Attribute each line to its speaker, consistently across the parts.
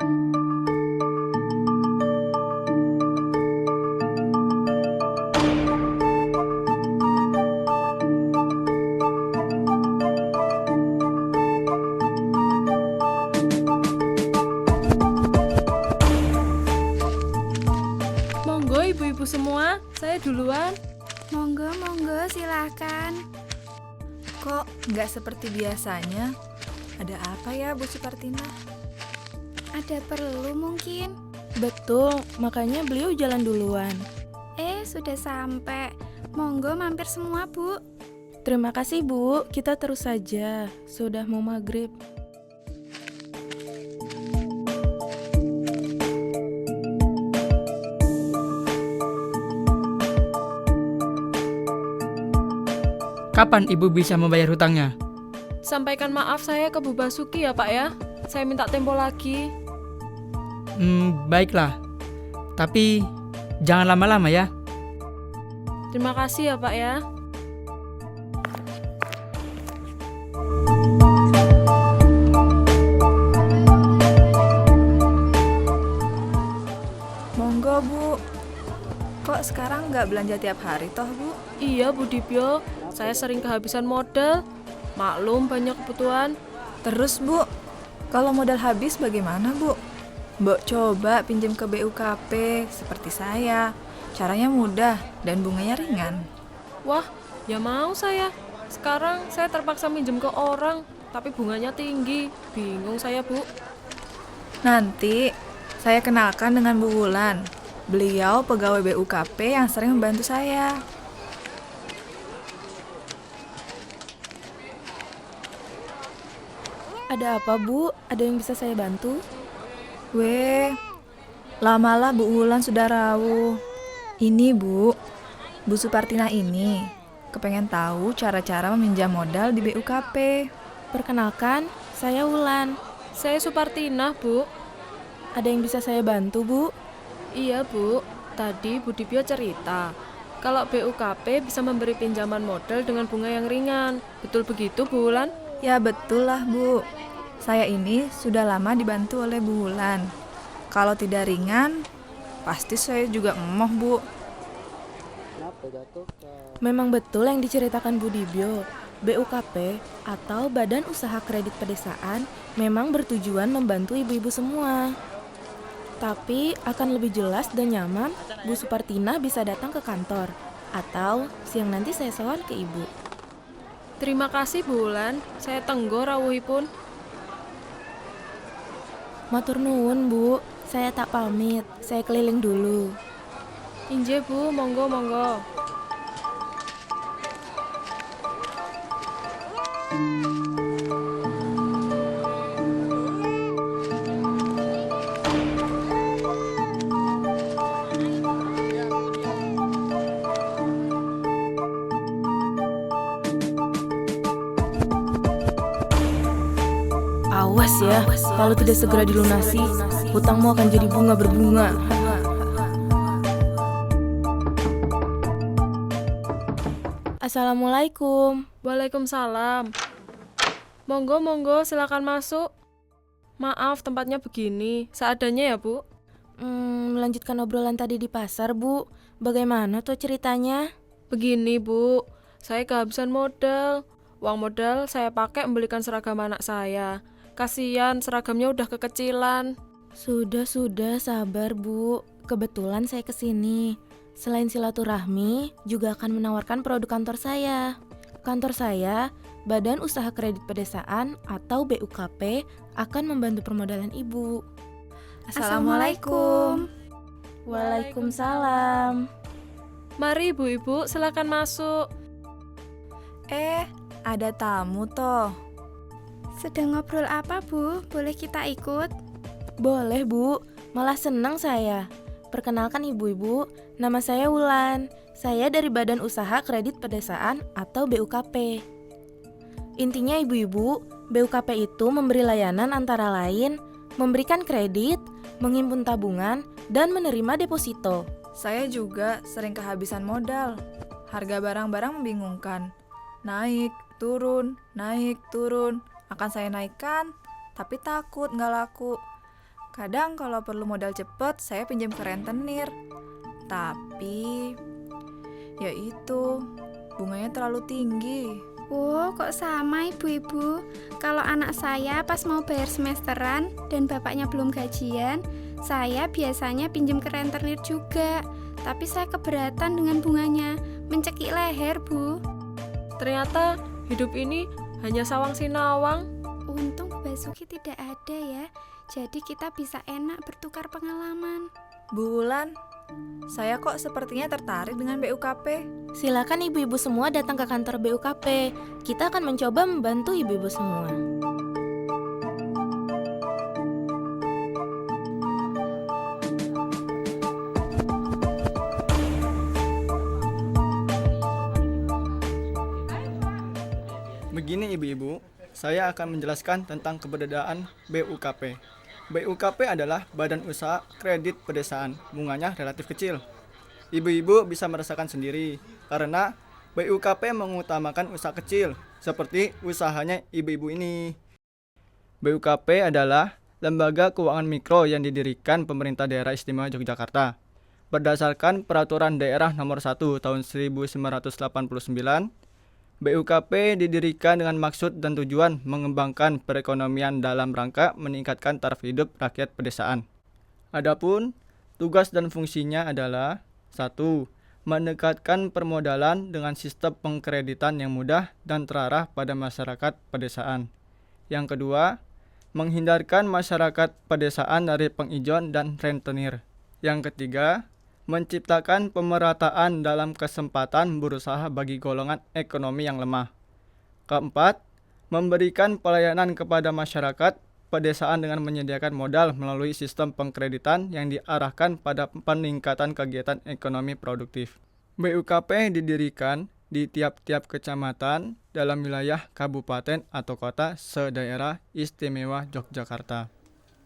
Speaker 1: Monggo ibu-ibu semua, saya duluan.
Speaker 2: Monggo, monggo, silakan.
Speaker 3: Kok nggak seperti biasanya? Ada apa ya, Bu Supartina?
Speaker 2: Ada perlu mungkin?
Speaker 4: Betul, makanya beliau jalan duluan.
Speaker 2: Sudah sampai. Monggo mampir semua, Bu.
Speaker 4: Terima kasih Bu, kita terus saja. Sudah mau maghrib.
Speaker 5: Kapan ibu bisa membayar hutangnya?
Speaker 1: Sampaikan maaf saya ke Bu Basuki ya Pak ya. Saya minta tempo lagi.
Speaker 5: Baiklah. Tapi jangan lama-lama ya.
Speaker 1: Terima kasih ya Pak ya.
Speaker 3: Monggo, Bu. Kok sekarang nggak belanja tiap hari toh, Bu?
Speaker 1: Iya Bu Dibyo, saya sering kehabisan modal. Maklum banyak kebutuhan.
Speaker 3: Terus, Bu, kalau modal habis bagaimana, Bu? Mbok coba pinjam ke BUKP seperti saya. Caranya mudah dan bunganya ringan.
Speaker 1: Wah, ya mau saya. Sekarang saya terpaksa minjem ke orang, tapi bunganya tinggi. Bingung saya Bu.
Speaker 3: Nanti saya kenalkan dengan Bu Wulan. Beliau pegawai BUKP yang sering membantu saya.
Speaker 4: Ada apa Bu? Ada yang bisa saya bantu?
Speaker 3: Weh, lamalah Bu Wulan sudah rawuh. Ini Bu Supartina ini kepengen tahu cara-cara meminjam modal di BUKP.
Speaker 4: Perkenalkan, saya Wulan.
Speaker 1: Saya Supartina Bu.
Speaker 4: Ada yang bisa saya bantu Bu?
Speaker 1: Iya Bu, tadi Bu Dibyo cerita kalau BUKP bisa memberi pinjaman modal dengan bunga yang ringan. Betul begitu Bu Wulan?
Speaker 3: Ya betul lah Bu. Saya ini sudah lama dibantu oleh Bu Wulan. Kalau tidak ringan, pasti saya juga emoh Bu.
Speaker 4: Memang betul yang diceritakan Bu Dibyo. BUKP atau Badan Usaha Kredit Pedesaan memang bertujuan membantu ibu-ibu semua. Tapi akan lebih jelas dan nyaman Bu Supartina bisa datang ke kantor atau siang nanti saya sowan ke Ibu.
Speaker 1: Terima kasih Bu Wulan, saya tenggo rawuhipun.
Speaker 4: Matur nuwun Bu, saya tak pamit, saya keliling dulu.
Speaker 1: Inje Bu, monggo monggo.
Speaker 4: Awas ya, kalau tidak segera dilunasi, hutangmu akan jadi bunga berbunga. Assalamualaikum.
Speaker 1: Waalaikumsalam. Monggo monggo, silakan masuk. Maaf tempatnya begini, seadanya ya Bu.
Speaker 4: Melanjutkan obrolan tadi di pasar Bu, bagaimana tuh ceritanya?
Speaker 1: Begini Bu, saya kehabisan modal. Uang modal saya pakai membelikan seragam anak saya. Kasihan seragamnya udah kekecilan.
Speaker 4: Sudah, sabar Bu. Kebetulan saya kesini. Selain silaturahmi, juga akan menawarkan produk kantor saya. Kantor saya, Badan Usaha Kredit Pedesaan atau BUKP, akan membantu permodalan Ibu.
Speaker 3: Assalamualaikum.
Speaker 4: Waalaikumsalam.
Speaker 1: Mari ibu-ibu, silakan masuk.
Speaker 3: Ada tamu toh.
Speaker 2: Sedang ngobrol apa, Bu? Boleh kita ikut?
Speaker 4: Boleh Bu, malah senang saya. Perkenalkan ibu-ibu, nama saya Wulan. Saya dari Badan Usaha Kredit Pedesaan atau BUKP. Intinya ibu-ibu, BUKP itu memberi layanan antara lain memberikan kredit, menghimpun tabungan, dan menerima deposito.
Speaker 3: Saya juga sering kehabisan modal. Harga barang-barang membingungkan. Naik, turun. Akan saya naikkan, tapi takut nggak laku. Kadang kalau perlu modal cepet, saya pinjam ke rentenir. Tapi, ya itu, bunganya terlalu tinggi.
Speaker 2: Oh, kok sama ibu-ibu? Kalau anak saya pas mau bayar semesteran dan bapaknya belum gajian, saya biasanya pinjam ke rentenir juga. Tapi saya keberatan dengan bunganya, mencekik leher, Bu.
Speaker 1: Ternyata hidup ini hanya sawang sinawang.
Speaker 2: Untung Bu Basuki tidak ada ya. Jadi kita bisa enak bertukar pengalaman.
Speaker 3: Bu Wulan, saya kok sepertinya tertarik dengan BUKP.
Speaker 4: Silakan ibu-ibu semua datang ke kantor BUKP. Kita akan mencoba membantu ibu-ibu semua.
Speaker 6: Begini ibu-ibu, saya akan menjelaskan tentang keberadaan BUKP. BUKP adalah Badan Usaha Kredit Pedesaan, bunganya relatif kecil. Ibu-ibu bisa merasakan sendiri, karena BUKP mengutamakan usaha kecil, seperti usahanya ibu-ibu ini. BUKP adalah lembaga keuangan mikro yang didirikan pemerintah daerah istimewa Yogyakarta. Berdasarkan Peraturan Daerah Nomor 1 Tahun 1989, BUKP didirikan dengan maksud dan tujuan mengembangkan perekonomian dalam rangka meningkatkan taraf hidup rakyat pedesaan. Adapun tugas dan fungsinya adalah 1. Mendekatkan permodalan dengan sistem pengkreditan yang mudah dan terarah pada masyarakat pedesaan. Yang kedua, menghindarkan masyarakat pedesaan dari pengijon dan rentenir. Yang ketiga, menciptakan pemerataan dalam kesempatan berusaha bagi golongan ekonomi yang lemah. Keempat, memberikan pelayanan kepada masyarakat pedesaan dengan menyediakan modal melalui sistem pengkreditan yang diarahkan pada peningkatan kegiatan ekonomi produktif. BUKP didirikan di tiap-tiap kecamatan dalam wilayah kabupaten atau kota se-daerah istimewa Yogyakarta.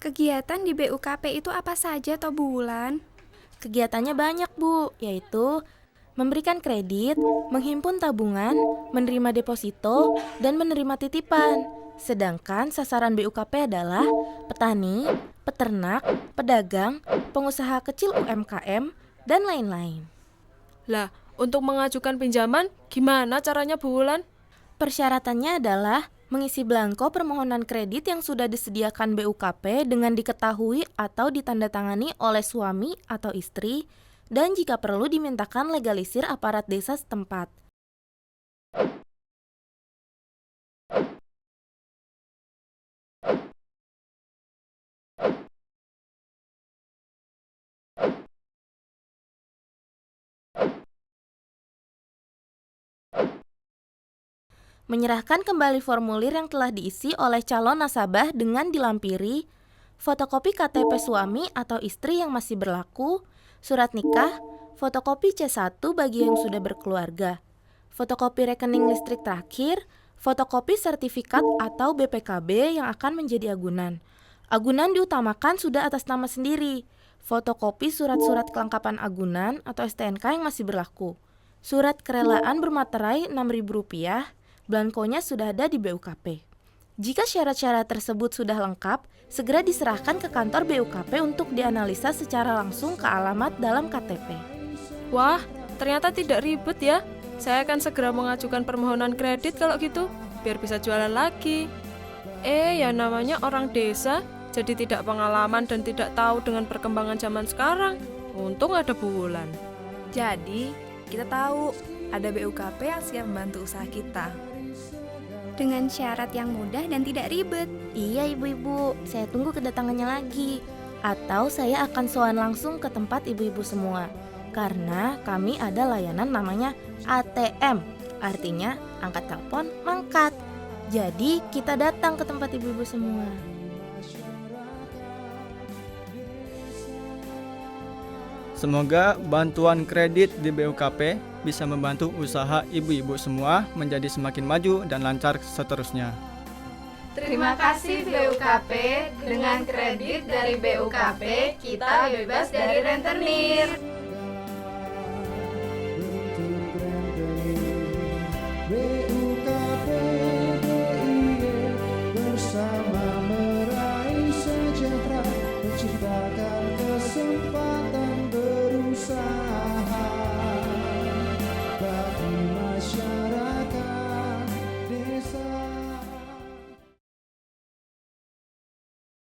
Speaker 2: Kegiatan di BUKP itu apa saja toh Bu Wulan?
Speaker 4: Kegiatannya banyak, Bu, yaitu memberikan kredit, menghimpun tabungan, menerima deposito, dan menerima titipan. Sedangkan sasaran BUKP adalah petani, peternak, pedagang, pengusaha kecil UMKM, dan lain-lain.
Speaker 1: Lah, untuk mengajukan pinjaman, gimana caranya Bu Wulan?
Speaker 4: Persyaratannya adalah mengisi belangko permohonan kredit yang sudah disediakan BUKP dengan diketahui atau ditandatangani oleh suami atau istri, dan jika perlu dimintakan legalisir aparat desa setempat. Menyerahkan kembali formulir yang telah diisi oleh calon nasabah dengan dilampiri fotokopi KTP suami atau istri yang masih berlaku, surat nikah, fotokopi C1 bagi yang sudah berkeluarga, fotokopi rekening listrik terakhir, fotokopi sertifikat atau BPKB yang akan menjadi agunan. Agunan diutamakan sudah atas nama sendiri, fotokopi surat-surat kelengkapan agunan atau STNK yang masih berlaku, surat kerelaan bermaterai Rp6.000, belangkonya sudah ada di BUKP. Jika syarat-syarat tersebut sudah lengkap, segera diserahkan ke kantor BUKP untuk dianalisa secara langsung ke alamat dalam KTP.
Speaker 1: Wah, ternyata tidak ribet ya. Saya akan segera mengajukan permohonan kredit kalau gitu, biar bisa jualan lagi. Ya namanya orang desa, jadi tidak pengalaman dan tidak tahu dengan perkembangan zaman sekarang. Untung ada Bu Wulan.
Speaker 3: Jadi, kita tahu ada BUKP yang siap membantu usaha kita.
Speaker 2: Dengan syarat yang mudah dan tidak ribet.
Speaker 4: Iya ibu-ibu, saya tunggu kedatangannya lagi. Atau saya akan sowan langsung ke tempat ibu-ibu semua. Karena kami ada layanan namanya ATM. Artinya angkat telepon, mangkat. Jadi kita datang ke tempat ibu-ibu semua.
Speaker 6: Semoga bantuan kredit di BUKP bisa membantu usaha ibu-ibu semua menjadi semakin maju dan lancar seterusnya.
Speaker 7: Terima kasih BUKP, dengan kredit dari BUKP kita bebas dari rentenir.